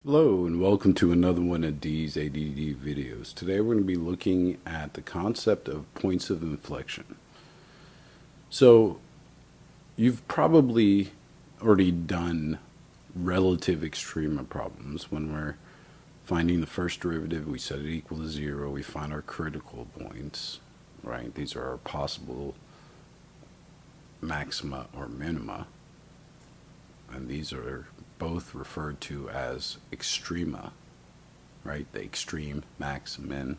Hello and welcome to another one of D's ADD videos. Today we're going to be looking at the concept of points of inflection. So you've probably already done relative extrema problems. When we're finding the first derivative, we set it equal to 0. We find our critical points, right? These are our possible maxima or minima. And these are both referred to as extrema, right? The extreme, max, min.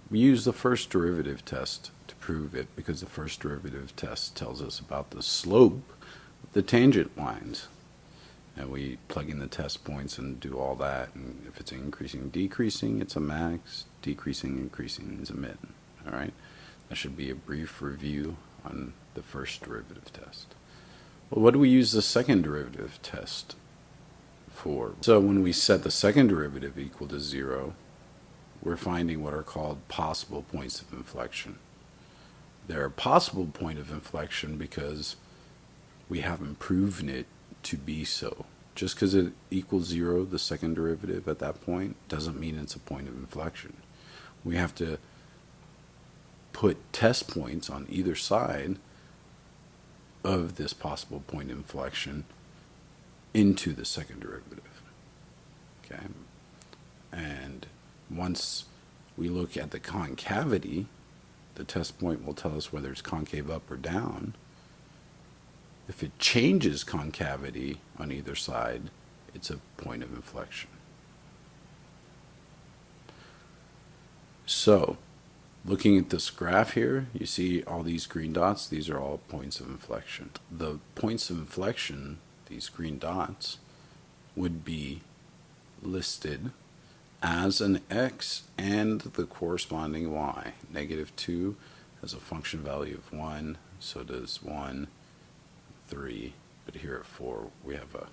We use the first derivative test to prove it because the first derivative test tells us about the slope of the tangent lines. And we plug in the test points and do all that. And if it's increasing, decreasing, it's a max. Decreasing, increasing is a min. All right? That should be a brief review on the first derivative test. Well, what do we use the second derivative test for? So when we set the second derivative equal to 0, we're finding what are called possible points of inflection. They're a possible point of inflection because we haven't proven it to be so. Just because it equals 0, the second derivative at that point, doesn't mean it's a point of inflection. We have to put test points on either side of this possible point of inflection into the second derivative. Okay? And once we look at the concavity, the test point will tell us whether it's concave up or down. If it changes concavity on either side, it's a point of inflection. So, looking at this graph here, you see all these green dots. These are all points of inflection. The points of inflection, these green dots, would be listed as an x and the corresponding y. -2 has a function value of 1, so does 1, 3, but here at 4 we have a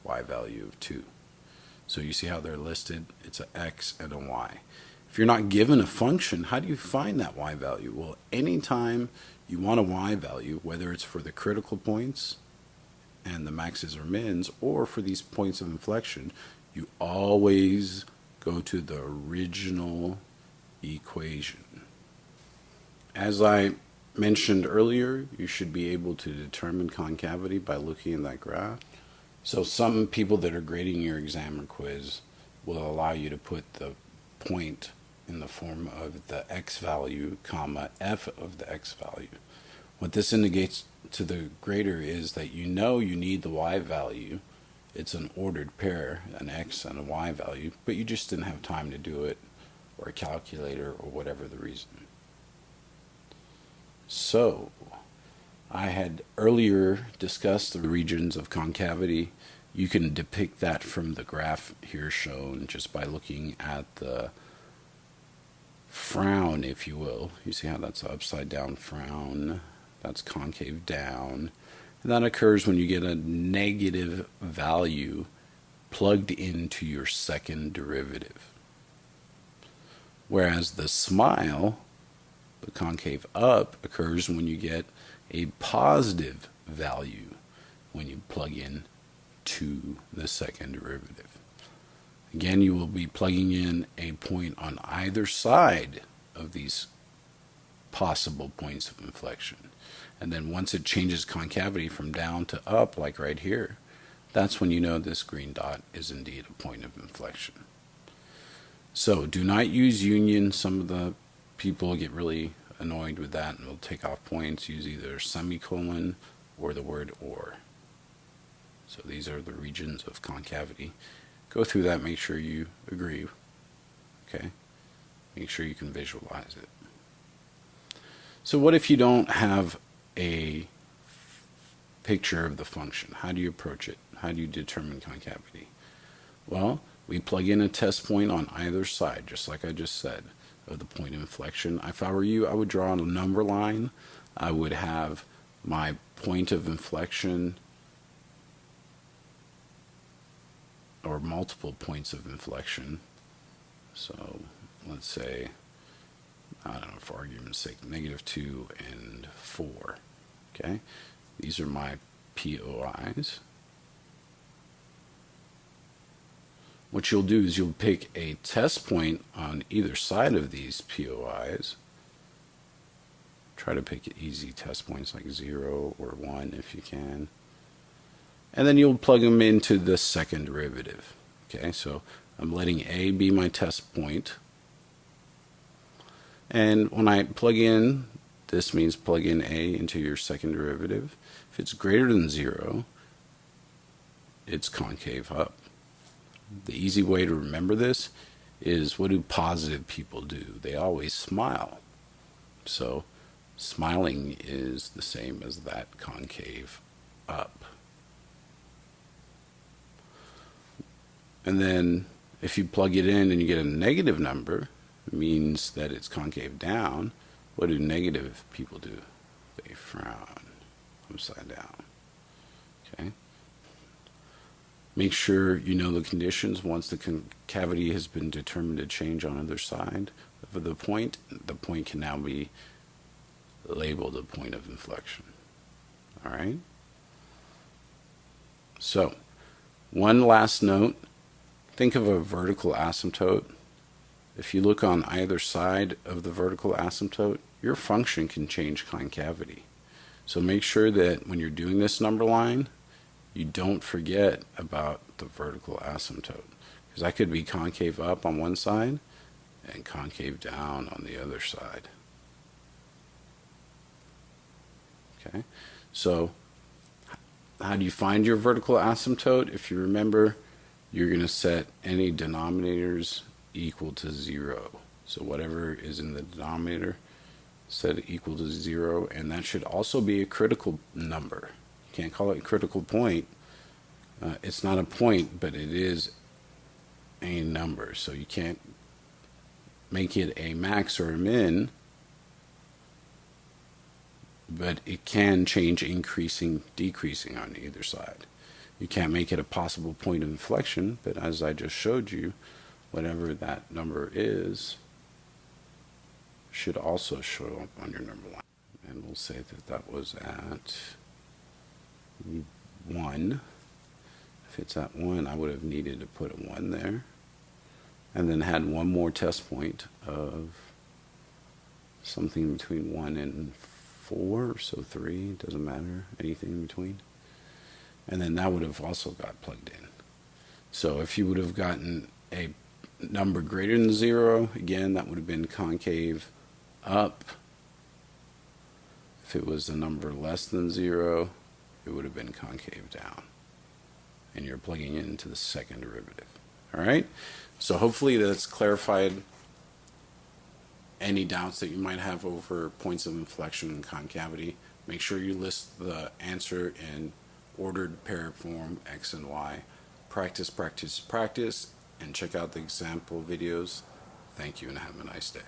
y value of 2. So you see how they're listed? It's an x and a y. If you're not given a function, how do you find that y value? Well, anytime you want a y value, whether it's for the critical points and the maxes or mins, or for these points of inflection, you always go to the original equation. As I mentioned earlier, you should be able to determine concavity by looking at that graph. So some people that are grading your exam or quiz will allow you to put the point in the form of the x value, comma, f of the x value. What this indicates to the grader is that you know you need the y value. It's an ordered pair, an x and a y value, but you just didn't have time to do it, or a calculator, or whatever the reason. So, I had earlier discussed the regions of concavity. You can depict that from the graph here shown just by looking at the frown, if you will. You see how that's an upside down frown? That's concave down. And that occurs when you get a negative value plugged into your second derivative. Whereas the smile, the concave up, occurs when you get a positive value when you plug in to the second derivative. Again, you will be plugging in a point on either side of these possible points of inflection. And then once it changes concavity from down to up, like right here, that's when you know this green dot is indeed a point of inflection. So do not use union. Some of the people get really annoyed with that and will take off points. Use either semicolon or the word or. So these are the regions of concavity. Go through that, make sure you agree, okay? Make sure you can visualize it. So what if you don't have a picture of the function? How do you approach it? How do you determine concavity? Well, we plug in a test point on either side, just like I just said, of the point of inflection. If I were you, I would draw on a number line. I would have my point of inflection or multiple points of inflection. So let's say, I don't know, for argument's sake, -2 and 4. Okay, these are my POIs. what you'll do is you'll pick a test point on either side of these POIs. Try to pick easy test points like 0 or 1 if you can. And then you'll plug them into the second derivative. Okay, so I'm letting A be my test point. And when I plug in, this means plug in A into your second derivative. If it's greater than 0, it's concave up. The easy way to remember this is, what do positive people do? They always smile. So smiling is the same as that concave up. And then if you plug it in and you get a negative number, it means that it's concave down. What do negative people do? They frown upside down. Okay. Make sure you know the conditions. Once the cavity has been determined to change on either side of the point can now be labeled a point of inflection. All right. So, one last note. Think of a vertical asymptote. If you look on either side of the vertical asymptote, your function can change concavity. So make sure that when you're doing this number line, you don't forget about the vertical asymptote, because that could be concave up on one side and concave down on the other side. Okay, so how do you find your vertical asymptote? If you remember, you're going to set any denominators equal to 0. So whatever is in the denominator, set it equal to 0, and that should also be a critical number. You can't call it a critical point. It's not a point, but it is a number. So you can't make it a max or a min, but it can change increasing, decreasing on either side. You can't make it a possible point of inflection, but as I just showed you, whatever that number is should also show up on your number line. And we'll say that that was at 1. If it's at 1, I would have needed to put a 1 there. And then had one more test point of something between 1 and 4, so 3, doesn't matter, anything in between. And then that would have also got plugged in. So if you would have gotten a number greater than 0, again, that would have been concave up. If it was a number less than 0, it would have been concave down. And you're plugging it into the second derivative. All right? So hopefully that's clarified any doubts that you might have over points of inflection and concavity. Make sure you list the answer in ordered pair form, X and Y. Practice, practice, practice, and check out the example videos. Thank you and have a nice day.